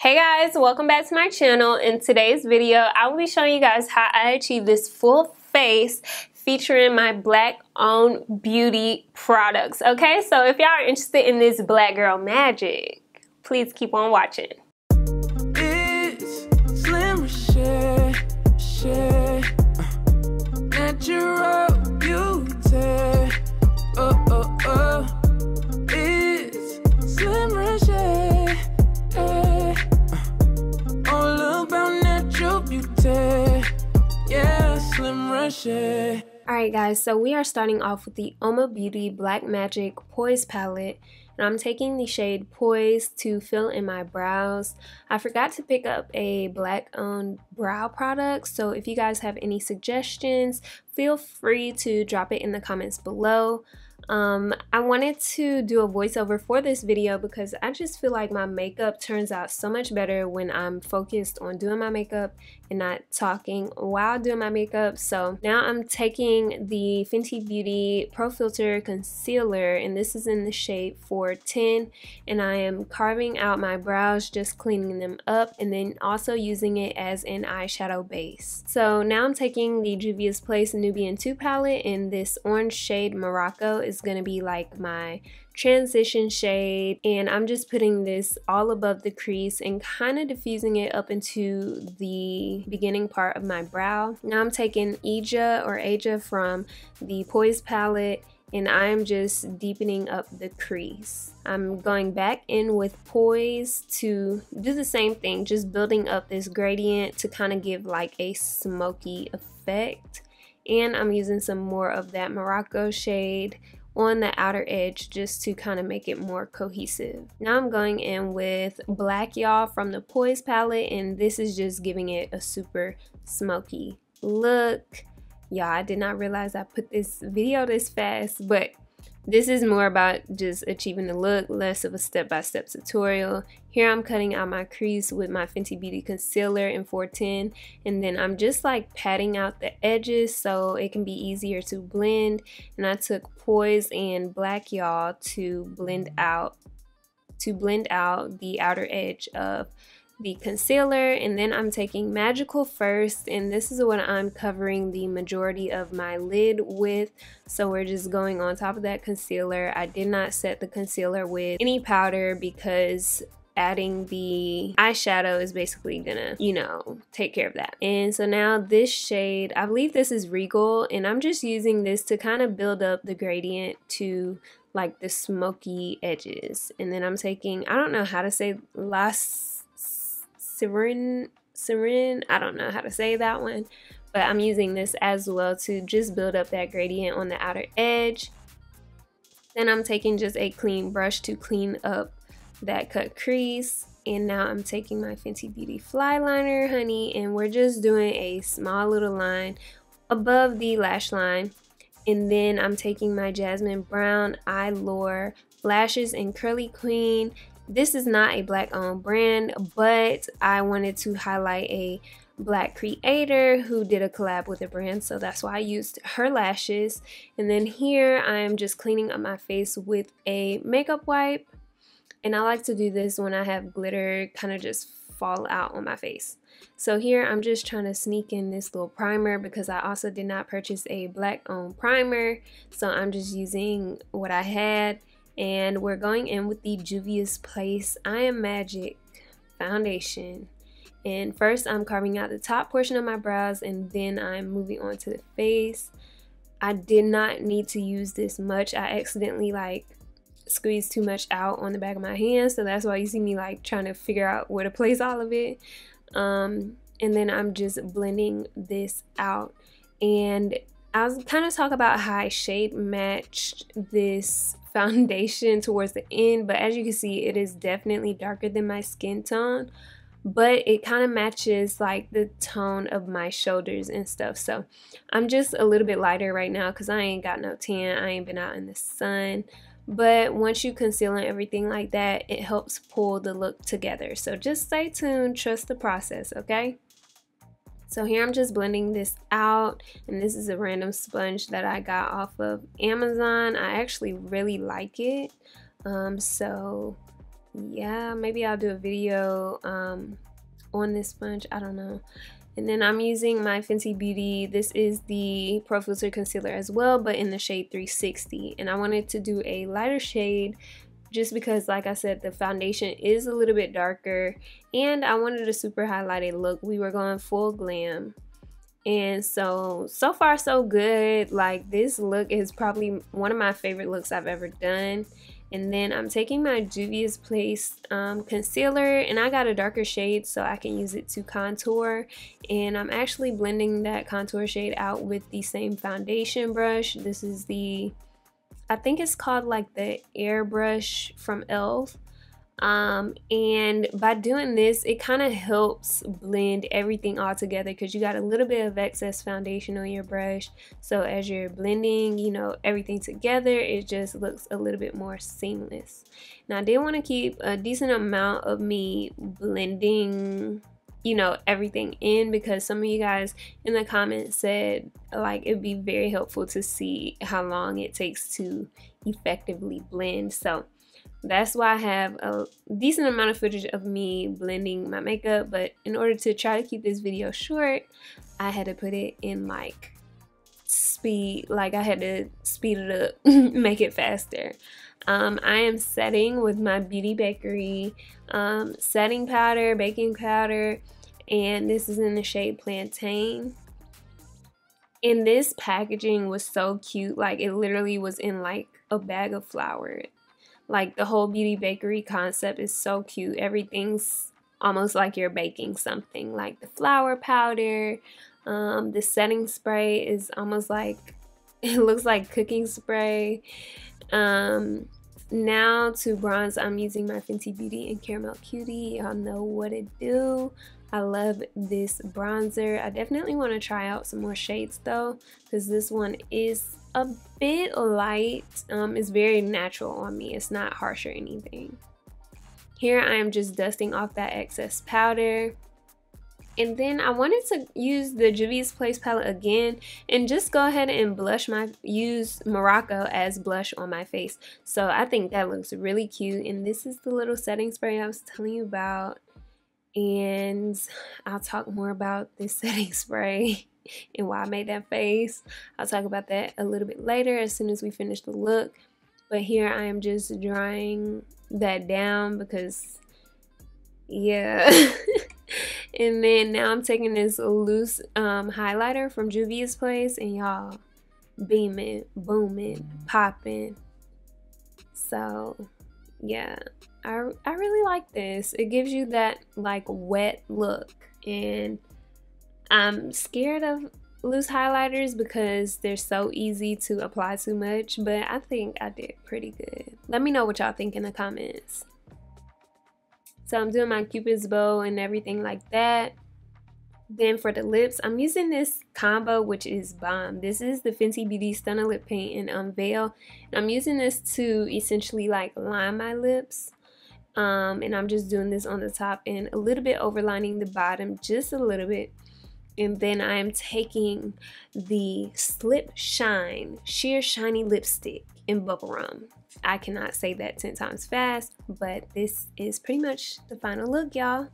Hey guys, welcome back to my channel. In today's video, I will be showing you guys how I achieve this full face featuring my black owned beauty products. Okay, so if y'all are interested in this black girl magic, please keep on watching. It's Slim Reshae, natural beauty. It's Slim Reshae. All about natural beauty. Yeah, Slim Reshae. Alright guys, so we are starting off with the UOMA Beauty Black Magic Poise Palette. And I'm taking the shade Poise to fill in my brows. I forgot to pick up a black owned brow product, so if you guys have any suggestions, feel free to drop it in the comments below. I wanted to do a voiceover for this video because I just feel like my makeup turns out so much better when I'm focused on doing my makeup and not talking while doing my makeup. So now I'm taking the Fenty Beauty Pro Filter Concealer, and this is in the shade 410, and I am carving out my brows, just cleaning them up, and then also using it as an eyeshadow base. So now I'm taking the Juvia's Place Nubian 2 palette, and this orange shade Morocco is going to be like my transition shade, and I'm just putting this all above the crease and kind of diffusing it up into the beginning part of my brow. Now I'm taking Aja from the Poise palette, and I'm just deepening up the crease. I'm going back in with Poise to do the same thing, just building up this gradient to kind of give like a smoky effect. And I'm using some more of that Morocco shade on the outer edge just to kind of make it more cohesive. Now I'm going in with Black Y'all from the Poise palette, and this is just giving it a super smoky look. Y'all, I did not realize I put this video this fast, but this is more about just achieving the look, less of a step-by-step tutorial. Here I'm cutting out my crease with my Fenty Beauty Concealer in 410, and then I'm just like patting out the edges so it can be easier to blend. And I took Poise and Black Y'all to blend out the outer edge of the concealer. And then I'm taking Magical First, and this is what I'm covering the majority of my lid with, so we're just going on top of that concealer. I did not set the concealer with any powder because adding the eyeshadow is basically gonna, you know, take care of that. And so now this shade, I believe this is Regal, and I'm just using this to kind of build up the gradient to like the smoky edges. And then I'm taking, I don't know how to say Siren, I don't know how to say that one, but I'm using this as well to just build up that gradient on the outer edge. Then I'm taking just a clean brush to clean up that cut crease, and now I'm taking my Fenty Beauty Fly Liner, honey, and we're just doing a small little line above the lash line. And then I'm taking my Jasmine Brown EYLURE lashes in Curly Queen. This is not a black owned brand, but I wanted to highlight a black creator who did a collab with a brand, so that's why I used her lashes. And then here I am just cleaning up my face with a makeup wipe, and I like to do this when I have glitter kind of just fall out on my face. So here I'm just trying to sneak in this little primer because I also did not purchase a black owned primer, so I'm just using what I had. And we're going in with the Juvia's Place I Am Magic foundation. And first I'm carving out the top portion of my brows, and then I'm moving on to the face. I did not need to use this much. I accidentally like squeezed too much out on the back of my hand, so that's why you see me like trying to figure out where to place all of it. And then I'm just blending this out. And I was kind of talk about how I shade matched this foundation towards the end, but as you can see, it is definitely darker than my skin tone, but it kind of matches like the tone of my shoulders and stuff. So I'm just a little bit lighter right now because I ain't got no tan, I ain't been out in the sun. But once you conceal and everything like that, it helps pull the look together. So just stay tuned, trust the process, okay? So here I'm just blending this out, and this is a random sponge that I got off of Amazon. I actually really like it. So yeah, maybe I'll do a video on this sponge, I don't know. And then I'm using my Fenty Beauty. This is the Pro Filter Concealer as well, but in the shade 360. And I wanted to do a lighter shade just because, like I said, the foundation is a little bit darker. And I wanted a super highlighted look. We were going full glam. And so far so good. Like, this look is probably one of my favorite looks I've ever done. And then I'm taking my Juvia's Place concealer, and I got a darker shade so I can use it to contour. And I'm actually blending that contour shade out with the same foundation brush. This is the, I think it's called like the Airbrush from e.l.f. And by doing this, it kind of helps blend everything all together because you got a little bit of excess foundation on your brush. So as you're blending, you know, everything together, it just looks a little bit more seamless. Now, I did want to keep a decent amount of me blending, you know, everything in, because some of you guys in the comments said like it'd be very helpful to see how long it takes to effectively blend. So that's why I have a decent amount of footage of me blending my makeup, but in order to try to keep this video short, I had to put it in like speed, like I had to speed it up, make it faster. I am setting with my Beauty Bakerie setting powder, baking powder, and this is in the shade Plantain. And this packaging was so cute, like it literally was in like a bag of flour. Like, the whole Beauty Bakerie concept is so cute. Everything's almost like you're baking something. Like the flour powder, the setting spray is almost like, it looks like cooking spray. Now to bronze, I'm using my Fenty Beauty in Caramel Cutie. Y'all know what it do. I love this bronzer. I definitely want to try out some more shades though, because this one is a bit light. It's very natural on me. It's not harsh or anything. Here I am just dusting off that excess powder. And then I wanted to use the Juvia's Place palette again and just go ahead and use Morocco as blush on my face. So I think that looks really cute. And this is the little setting spray I was telling you about. And I'll talk more about this setting spray and why I made that face. I'll talk about that a little bit later as soon as we finish the look. But here I am just drying that down because, yeah. And then now I'm taking this loose highlighter from Juvia's Place, and y'all, beaming, booming, popping. So yeah, I really like this. It gives you that like wet look, and I'm scared of loose highlighters because they're so easy to apply too much, but I think I did pretty good. Let me know what y'all think in the comments. So I'm doing my Cupid's bow and everything like that. Then for the lips, I'm using this combo, which is bomb. This is the Fenty Beauty Stunner Lip Paint and Unveil. And I'm using this to essentially like line my lips. And I'm just doing this on the top and a little bit overlining the bottom, just a little bit. And then I am taking the Slip Shine Sheer Shiny Lipstick in Bubble Rum. I cannot say that 10 times fast, but this is pretty much the final look, y'all.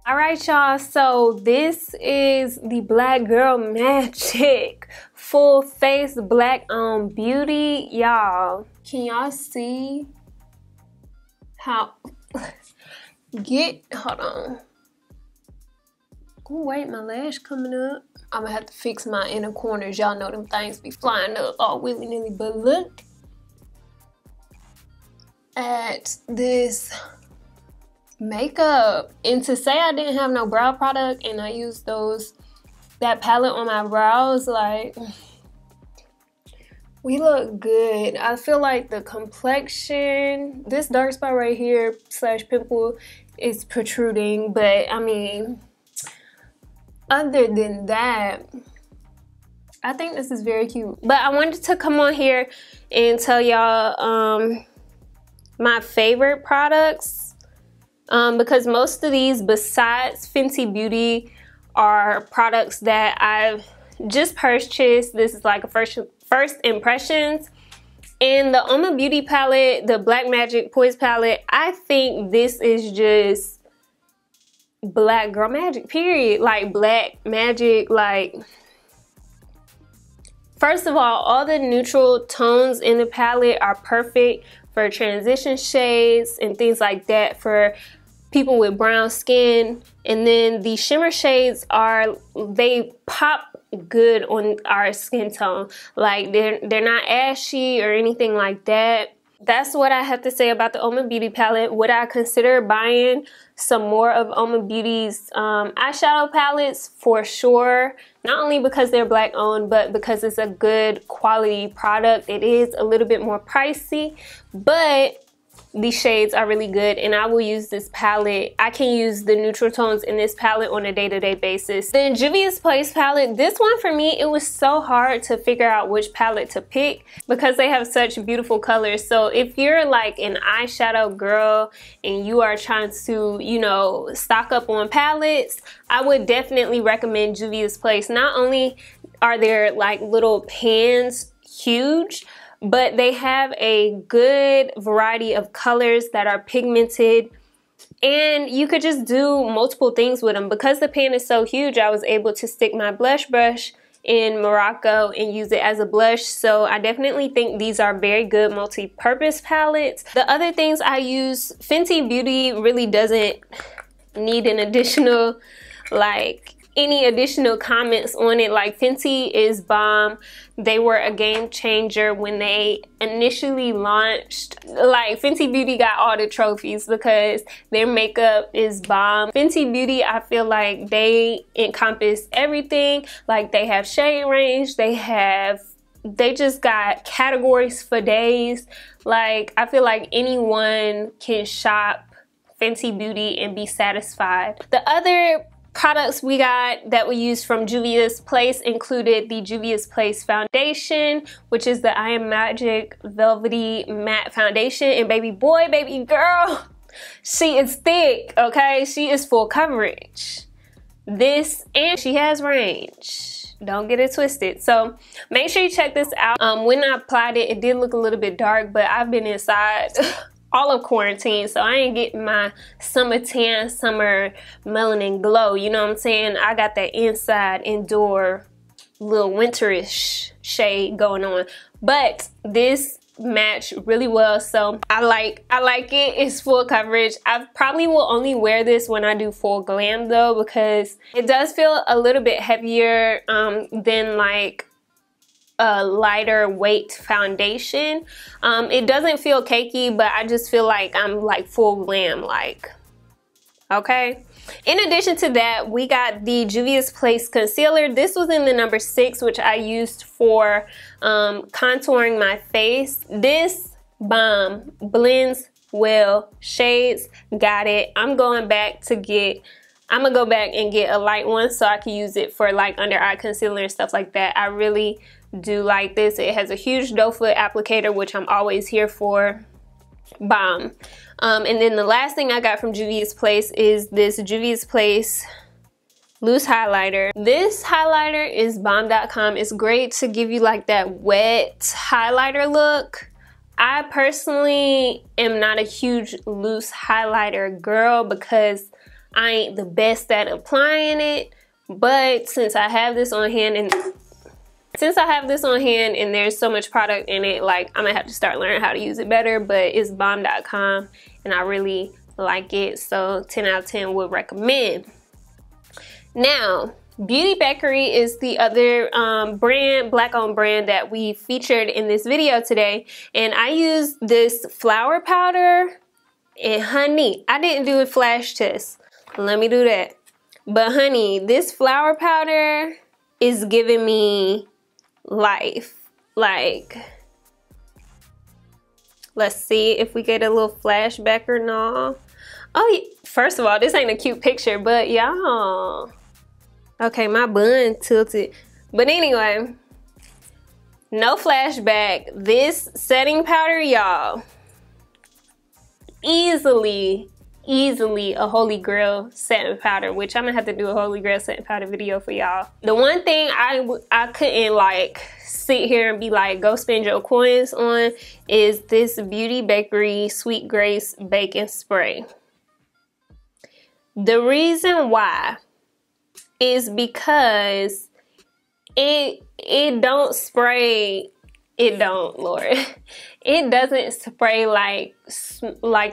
Alright, y'all, so this is the Black Girl Magic full face black on beauty. Y'all, can y'all see how hold on. Oh wait, my lash coming up. I'm gonna have to fix my inner corners. Y'all know them things be flying up all willy-nilly, but look at this makeup. And to say I didn't have no brow product and I used that palette on my brows, like, we look good. I feel like the complexion, this dark spot right here / pimple is protruding, but I mean, other than that, I think this is very cute. But I wanted to come on here and tell y'all my favorite products, because most of these, besides Fenty Beauty, are products that I've just purchased. This is like a first first impressions. And the UOMA Beauty palette, the Black Magic Poise palette, I think this is just black girl magic, period. Like black magic, like, first of all the neutral tones in the palette are perfect for transition shades and things like that for people with brown skin. And then the shimmer shades they pop good on our skin tone. Like they're not ashy or anything like that. That's what I have to say about the UOMA Beauty palette. Would I consider buying some more of UOMA Beauty's eyeshadow palettes? For sure. Not only because they're black owned, but because it's a good quality product. It is a little bit more pricey, but these shades are really good, and I will use this palette. I can use the neutral tones in this palette on a day-to-day basis. The JUVIA'S Place palette, this one for me, it was so hard to figure out which palette to pick because they have such beautiful colors. So if you're like an eyeshadow girl and you are trying to, you know, stock up on palettes, I would definitely recommend JUVIA'S Place. Not only are their like little pans huge, but they have a good variety of colors that are pigmented, and you could just do multiple things with them. Because the pan is so huge, I was able to stick my blush brush in Morocco and use it as a blush. So I definitely think these are very good multi-purpose palettes. The other things I use, Fenty Beauty really doesn't need an additional, like, any additional comments on it. Like, Fenty is bomb. They were a game changer when they initially launched. Like, Fenty Beauty got all the trophies because their makeup is bomb. Fenty Beauty, I feel like they encompass everything. Like, they have shade range, they just got categories for days. Like, I feel like anyone can shop Fenty Beauty and be satisfied. The other products we got that we used from JUVIA'S Place included the JUVIA'S Place foundation, which is the I Am Magic Velvety Matte Foundation. And baby boy, baby girl, she is thick, okay? She is full coverage. And she has range. Don't get it twisted. So make sure you check this out. When I applied it, it did look a little bit dark, but I've been inside all of quarantine, so I ain't getting my summer tan, summer melanin glow, you know what I'm saying? I got that inside indoor little winterish shade going on, but this matched really well, so I like it. It's full coverage. I probably will only wear this when I do full glam though, because it does feel a little bit heavier than like a lighter weight foundation. It doesn't feel cakey, but I just feel like I'm like full glam, like, okay? In addition to that, we got the JUVIA'S Place concealer. This was in the number 6, which I used for contouring my face. This bomb blends well. Shades, got it. I'm gonna go back and get a light one so I can use it for like under eye concealer and stuff like that. I really do like this. It has a huge doe foot applicator, which I'm always here for. Bomb. And then the last thing I got from JUVIA'S Place is this JUVIA'S Place loose highlighter. This highlighter is bomb.com. It's great to give you like that wet highlighter look. I personally am not a huge loose highlighter girl because I ain't the best at applying it, but since I have this on hand and there's so much product in it, like, I'm gonna have to start learning how to use it better. But it's bomb.com and I really like it, so 10 out of 10 would recommend. Now, Beauty Bakerie is the other brand, black owned brand that we featured in this video today, and I used this flour powder. And honey, I didn't do a flash test, let me do that, but honey, this flour powder is giving me life. Like, let's see if we get a little flashback or no. Oh, first of all, this ain't a cute picture, but y'all, okay, my bun tilted, but anyway, no flashback. This setting powder, y'all, easily easily a holy grail setting powder, which I'm gonna have to do a holy grail setting powder video for y'all. The one thing I couldn't like sit here and be like, go spend your coins on is this Beauty Bakerie Sweet Grace Baking Spray. The reason why is because it don't spray, it don't, Lord. It doesn't spray like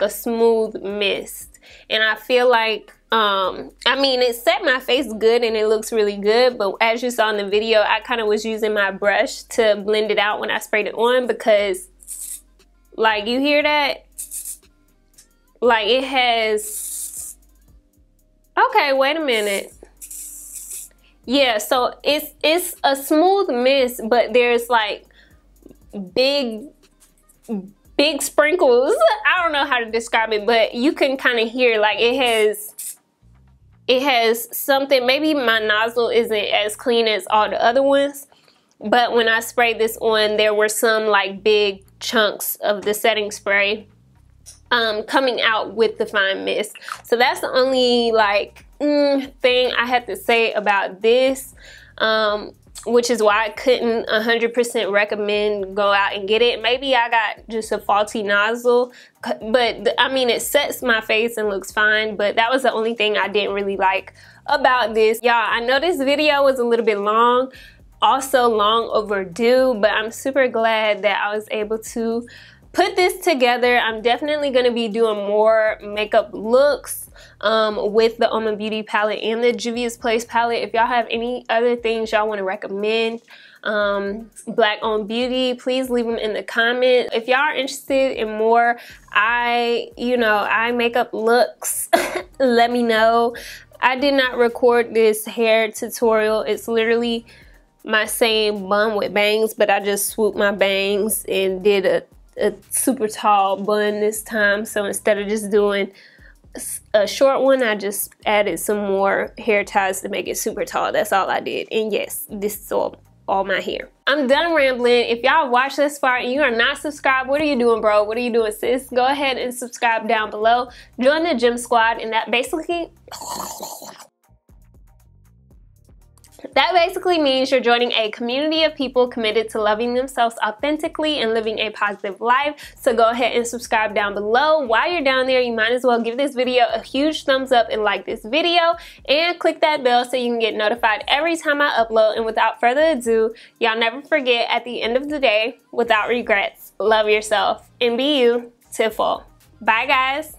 a smooth mist. And I feel like, I mean, it set my face good and it looks really good, but as you saw in the video, I kind of was using my brush to blend it out when I sprayed it on, because, like, you hear that? Like, it has, okay, wait a minute. Yeah, so it's a smooth mist, but there's like big sprinkles. I don't know how to describe it, but you can kind of hear like it has something. Maybe my nozzle isn't as clean as all the other ones, but when I sprayed this on, there were some like big chunks of the setting spray coming out with the fine mist. So that's the only like thing I have to say about this, which is why I couldn't 100% recommend go out and get it. Maybe I got just a faulty nozzle, but I mean, it sets my face and looks fine, but that was the only thing I didn't really like about this. Y'all, I know this video was a little bit long, also long overdue, but I'm super glad that I was able to put this together. I'm definitely going to be doing more makeup looks with the UOMA Beauty palette and the Juvia's Place palette. If y'all have any other things y'all want to recommend, black owned beauty, please leave them in the comments. If y'all are interested in more eye makeup looks, let me know. I did not record this hair tutorial. It's literally my same bun with bangs, but I just swooped my bangs and did a super tall bun this time. So instead of just doing a short one, I just added some more hair ties to make it super tall. That's all I did. And yes, this is all my hair. I'm done rambling. If y'all watched this far and you are not subscribed, what are you doing, bro? What are you doing, sis? Go ahead and subscribe down below. Join the gym squad, and that basically means you're joining a community of people committed to loving themselves authentically and living a positive life. So go ahead and subscribe down below. While you're down there, you might as well give this video a huge thumbs up and like this video, and click that bell so you can get notified every time I upload. And without further ado, y'all never forget, at the end of the day, without regrets, love yourself and be you to full. Bye, guys.